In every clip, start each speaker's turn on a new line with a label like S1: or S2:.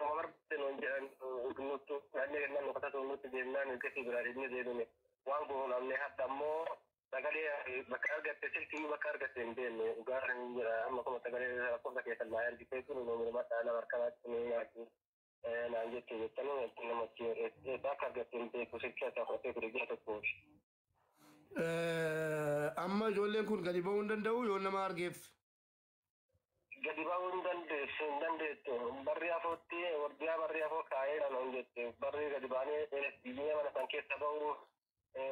S1: مرت نوتو أنا نقطة نوتو جنان كثير برادني زيدوني وانقول أمني حتى مو تقولي بكارجة تسلكي بكارجة تندين وقارن أما كم تقولي أقول لك يا سلمان دي كيفون نمر ما أنا بركات نيجي نانجي كذي تنو نتنا مصير بكارجة تندين كوسكيا تأخذ رجعت تقول
S2: أما جولين كون قدي بوندن داو يونا مارجيف
S1: gadi bawundan de sundan de to barri afoti wardiya barri afo kaayeda non jette barri gadi bani dinya mana sanke sabawu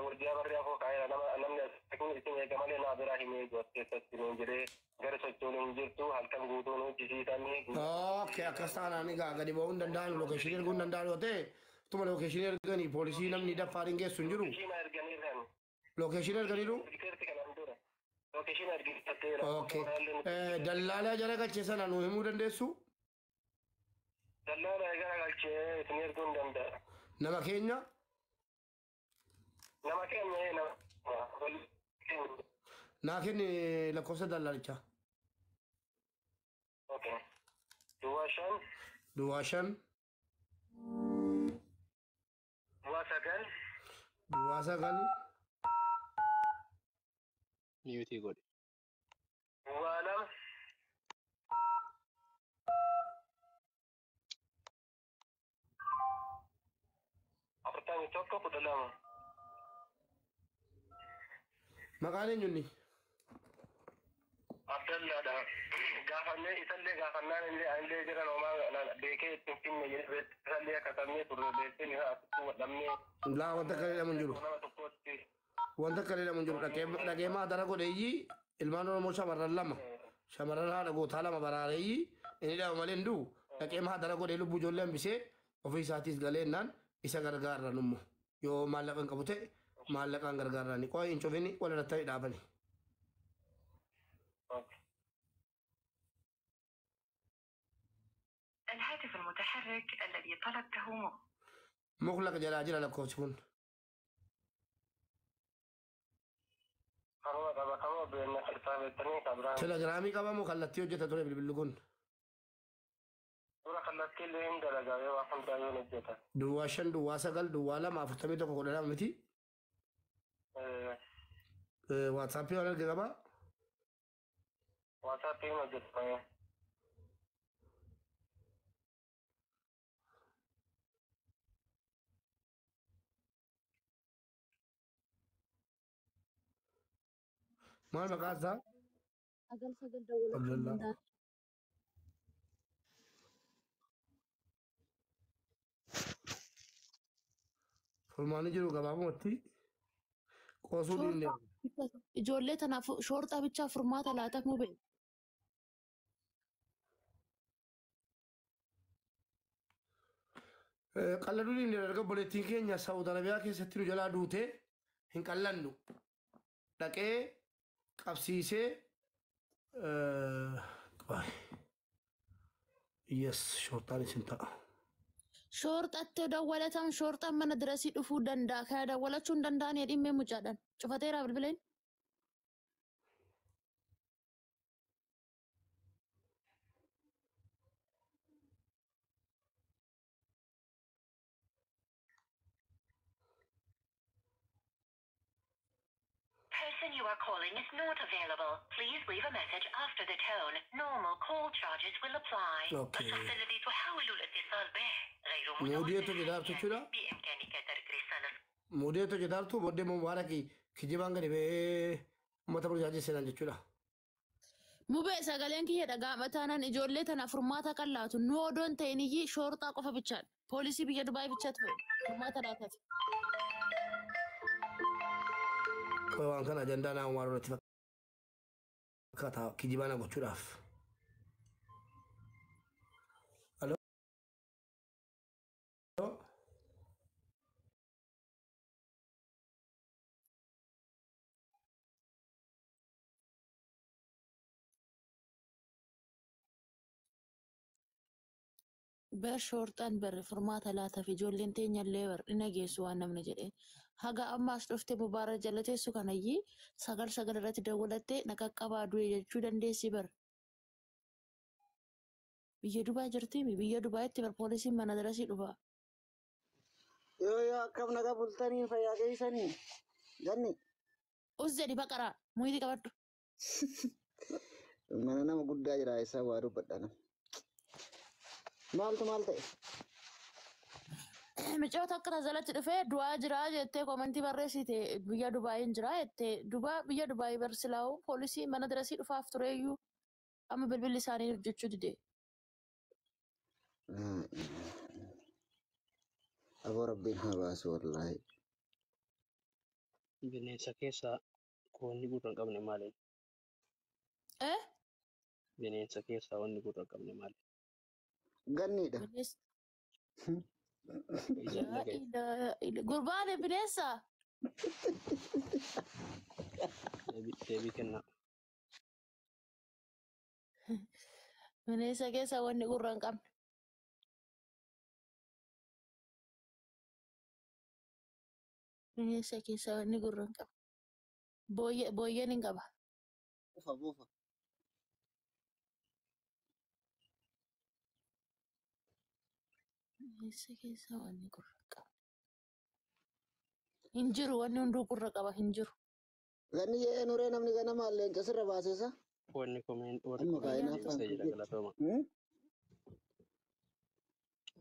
S1: wardiya barri afo kaayeda namne takin itin gamale na ibrahim jotte satino jire gar socholo jirtu halkan gudo no jisi tani
S2: okay akasana ni ga gadi bawundan dan location gundan dan wote tuma location gani policy namni da faringe sunjuru location gani ru location argitera okay dallala jara galche sana no hemu dandesu
S1: dallala jara galche senior gundanda
S2: nama kenya na kene la cosa dallalicha
S1: okay duwashan
S2: duwasagal
S3: Mute godhe.
S1: Walam apertani tokko kudalama
S2: makane nyunni
S1: Abdallah da gafanne isalle gafannan inde ande jira no ma beke tinne yebe isalle ka tamne turbe beke ni ha tu damme
S2: la wanta kale munjuru wanta kale munjuru dake ma dara go deyi ilmano mo shamara lama shamara na go thala ma barareyi ini da malendu dake ma dara go de lubu jolle mbise ofisatis galenan isa gargarra nummo yo malakan kabute malakan gargarra ni ko in choveni wala tay dabani
S4: الهاتف المتحرك الذي طلبته
S2: مغلق جلاجل لك وشكون تلجرامي كما مخلتي وجهة تولي بالبلغون دواشن دواسقل دوالا ما فتمي تو كولا متي واتساب ولا الجواب
S1: WhatsApp में जिसका है
S2: माल मकास था
S5: अगल सगल डबल
S2: अब्दुल्ला फरमानी जो गवाम होती कौसुली ने
S5: जोले तना शोरता बिचा फरमाता लाता मुबे
S2: qalladuni ne daga boletin kenya Saudi Arabia keessatti nu jalaa duute hin qallannu dhaqee qabsiisee yes shortaan isin ta'a
S5: shortatte dawwalatan shortaan mana dirasii dhufuu danda'a kaya dawwalachuun danda'an dhimmee mucaadhaan cufateera bilbileen
S4: person you are calling is not available. Please leave a message after the tone. Normal call charges will apply.
S2: Okay.
S4: الشخص الذي تحاول الاتصال به غير
S2: موديته جدار تشولا
S4: بإمكانك ترك رسالة
S2: موديته جدار تو بده مباركي كجيبان غري به متبر جاجي سنان جچولا
S5: mubee sagaleen kiyya dhagaamataanaan ijoollee tana furmaata qallaatu noo doon ta'iniyyi shoortaa qofa bichaan poolisii biyya Dubaay bichaatu furmaata laatati
S2: waan kana ajandaa naa waan irratti fakkaata kijibana gochuudhaaf alo
S5: ber shortaan ber furmaata laata fi ijoolleen teenya illee ber ina geessu waan namni jedheen haga ammaas dhufte mubaara jalateessu kanayyi sagal irratti dawwalattee naqaqqabaa du'e jechuu dandeessi ber Biyya Dubaay jirtimi? Biyya Dubaayitti bar poolisiin mana darasii dhufa.
S3: Yoo akkam nagaa bultanii fayyaa keessanii ganni
S5: Us jedhi baqaraa muyiti qabadhu.
S3: mana nama guddaa jira isaa waa dubbadhana. Maaltu maal ta'e?
S5: Micoota akka tajalatti dhufee du'aa jiraa jettee komentii barreessite biyya Dubaayin jiraa jettee biyya Dubaayii barsilaa'u poolisii mana darasii dhufaaf tureeyyuu amma bilbilli isaanii hojjechuu dide.
S3: Aboo rabbiin haa baasu wallaahi.
S6: Bineensa keessaa wanni gurra hin qabne maali? Bineensa keessaa wanni gurra hin qabne maali?
S3: Ganniidha.
S5: Gurbaan bineensa.
S6: Deebii kennaa.
S5: Bineensa keessaa wanni gurra hin qabne. Bineensa keessaa wanni gurra hin qabne. Booyyeen hin qaba.
S3: Buufa.
S5: Bineensa keessaa wanni gurra hin qabne. Hin jiru wanni hunduu gurra qaba hin jiru.
S3: Ganni yee nuree namni ganama leenca sirra baaseessa.
S6: Wanni
S3: Amma baay'inaa
S6: deebisee jira galatooma.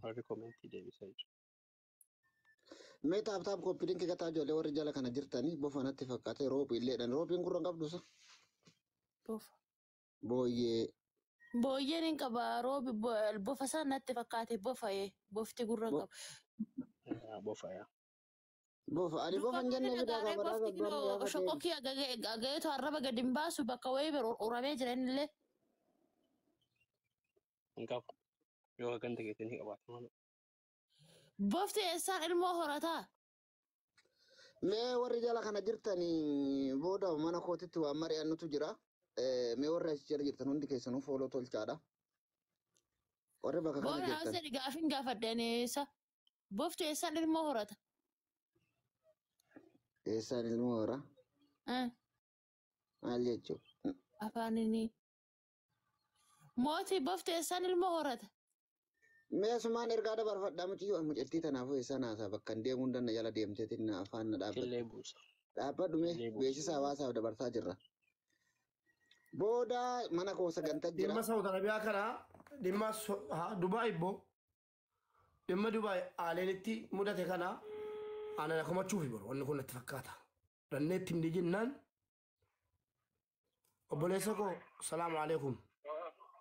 S6: Warri komentii deebisee jira.
S3: Mee taaptaap koppidin kikataa ijoollee warri jala kana jirtanii bofa natti fakkaate roobii illeedhaan roobiin gurra hin qabdusa.
S5: Bofa.
S3: Booyyee.
S5: Booyyeen hin qaba roobi bofa isaa natti fakkaate bofa'ee bofti gurra qaba.
S6: Bofa yaa.
S3: Bofa ani bofa hin jenne fidaa qabaraa gaggoon
S5: Shokokkii agayeetu arraba gadi hin baasu bakka wayii bira uramee jira innillee.
S6: Hin qabu. Yoo ganda keessatti ni qabaata malee.
S5: Bofti eessaan ilmoo horataa?
S3: Mee warri jala kana jirtanii booda mana kootitti waan mari'annutu jira. Mee warri as jala jirtan hundi keessanuu fooloo tolchaadha. Warri bakka kana
S5: Booda
S3: jirtan.
S5: haasani gaafin gaafadheen eessa? Bofti eessaan ilmoo horata?
S3: Eessaan ilmoo hora? Maal jechuun?
S5: Afaanini. Mootii bofti eessaan ilmoo horata?
S3: Mee sumaan ergaa dabarfadhaa muciyyoo mucattii tanaafuu eessaan haasaa bakka hin deemuu danna jala deemteetiin afaan na dhaabbatu.
S6: Killee buusa.
S3: Dhaabbadhu mee beeksisa hawaasaaf dabarsaa jirra. Booda mana koo sagantaa jira.
S2: Dhimma Saawud Arabiyaa kana dhimma Dubaay immoo dhimma Dubaay aaleenitti mudate kana ana komachuuf jiru wanni kun natti fakkaata. Danneetti hin jennaan obboleessa koo salaamu alaikum.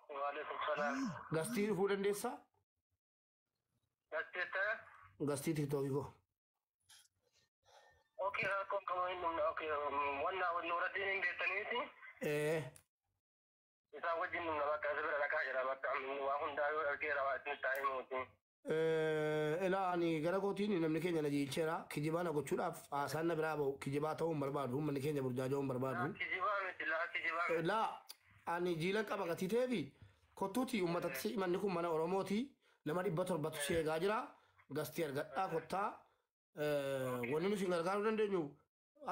S1: Waalaikum salaam.
S2: Gastii dhufuu dandeessaa?
S1: Gasteetta?
S2: Gastii tiktookii koo.
S1: Okay, rakkoon qabu hin dhumne. Okay, Nuuraddiin hin beektaniiti? Isaan wajjin dhumna bakka asi bira dhaqaa jira bakka waa hundaa yoo argeera waa isin taa'ee muuti.
S2: Ilaa ani gara kootiin namni keenya na jiilcheera kijibaa na gochuudhaaf haasaan na biraa bahu kijibaa ta'uu hin barbaadu uummanni keenya burjaajoo hin barbaadu.
S1: Kijibaa miti kijibaa miti.
S2: Laa ani jiilan qaba gatii ta'eefi kottuuti uummatatti manni kun mana Oromooti nama 700 si eegaa jira gastii argadhaa kottaa wanni nuti gargaaruu dandeenyu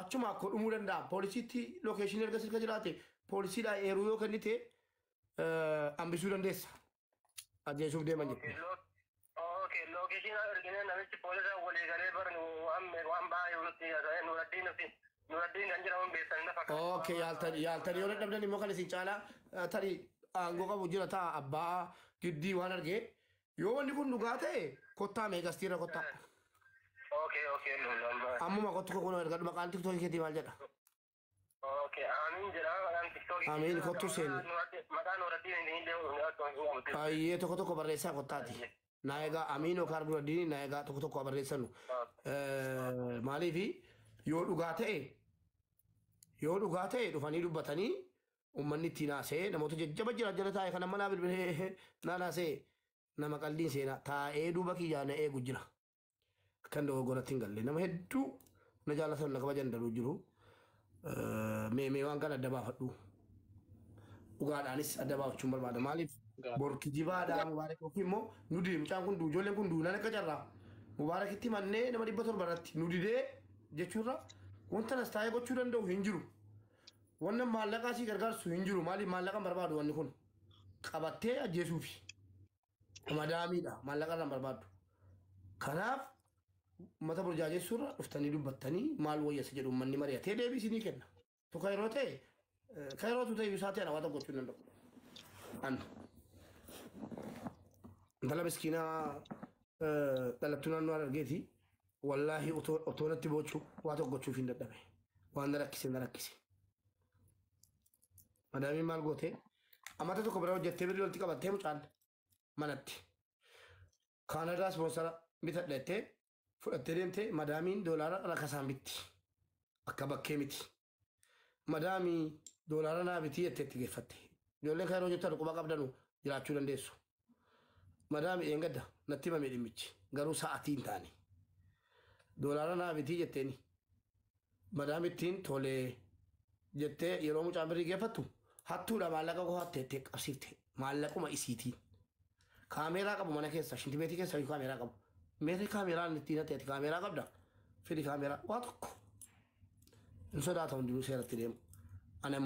S2: achuma akka dhumuu danda'a poolisiitti lookeeshinii erga sirka jiraate poolisiidhaa eeruu yoo kennite hambisuu dandeessa ajjeesuuf deeman jechuudha.
S1: Okay, lookeeshinii erginee namichi poolisa walii galee barni waan baay'ee nutti Nuuraddiin kan jedhamu beektan na fakkaata.
S2: Okay, yaaltanii yoo dadhabdan immoo kan isin caalaa tarii aangoo qabu jira ta'a abbaa giddii waan argee yoo wanni kun dhugaa ta'e kottaa mee gastiirra kottaa.
S1: Okay,
S2: Ammuma kottu kun erga maqaan tiktookii keetii maal jedha?
S1: okay, amiin jedha maqaan tiktookii.
S2: Amiin kottu seenu.
S1: Maqaan Nuuraddiin hin deemu.
S2: Baay'ee tokko barreessaa kottaati. Na egaa amiin yookaan Nuuraddiin na egaa tokko barreessannu. Maaliifi yoo dhugaa ta'e dhufanii dubbatanii uummanni ittiin haasa'ee namoota jajjaba jira jala taa'e kan amma naa bilbilee naan haasa'e nama qalliin seenaa taa'ee duuba kiyyaa na eegu jira. Kan dogoggoratti hin galle nama hedduu na jaallatan na kabajan daruu jiru. Mee waan kan adda baafadhu. Dhugaadhaanis adda baafachuun barbaada. Maaliif borki jibaadhaa mubaarak yookiin immoo nu dide mucaan kun ijoolleen kun duunaan akka carraa mubaarakitti mannee nama 700 irratti nu didee jechuurra wanta nas taa'ee gochuu danda'u hin jiru. Wannan maallaqaa si gargaarsu hin jiru. Maaliif maallaqaan barbaadu wanni kun qabattee ajjeesuufi. madaamiidha maallaqa irraa barbaadu. Kanaaf mata burjaajee suuraa dhuftanii dubbattanii maal wayyeessa jedhu manni mari'atee deebisinii kenna. Tokko yeroo ta'e kayrootu ta'e isaatti ana waan gochuu hin danda'u. An intala miskiinaa dhalattuu naannoo argeeti wallaahi otoo natti bochuu waa tokko gochuuf hin dadhabe. Waan na rakkise. Madaamiin maal goote amata tokko bira hojjettee birrii walitti qabattee mucaan manatti. Kaanadaa ispoonsara bitadheettee fudhattee deemtee madaamiin doolaara rakasaan bitti. Akka bakkee miti. Madaamii doolaara naa bitii jettee itti geeffatte. Ijoolleen kayroo jettan quba qabdanu jiraachuu dandeessu. Madaamii eengadda natti himame dhimmichi garuu sa'aatii hin taane. Doolaara naa bitii jetteeni. Madaamittiin tolee jettee yeroo mucaan birrii geeffattu hattuudha maallaqa koo hatteettee qabsiifte maallaquma isiitiin. Kaameeraa qabu mana keessa shintimeetii keessa kaameeraa qabu. Meetii kaameeraan ittiin hatteetti kaameeraa qabda. Fidi kaameeraa waa tokko. Hin sodaata hundinuu seeratti deemu. Ana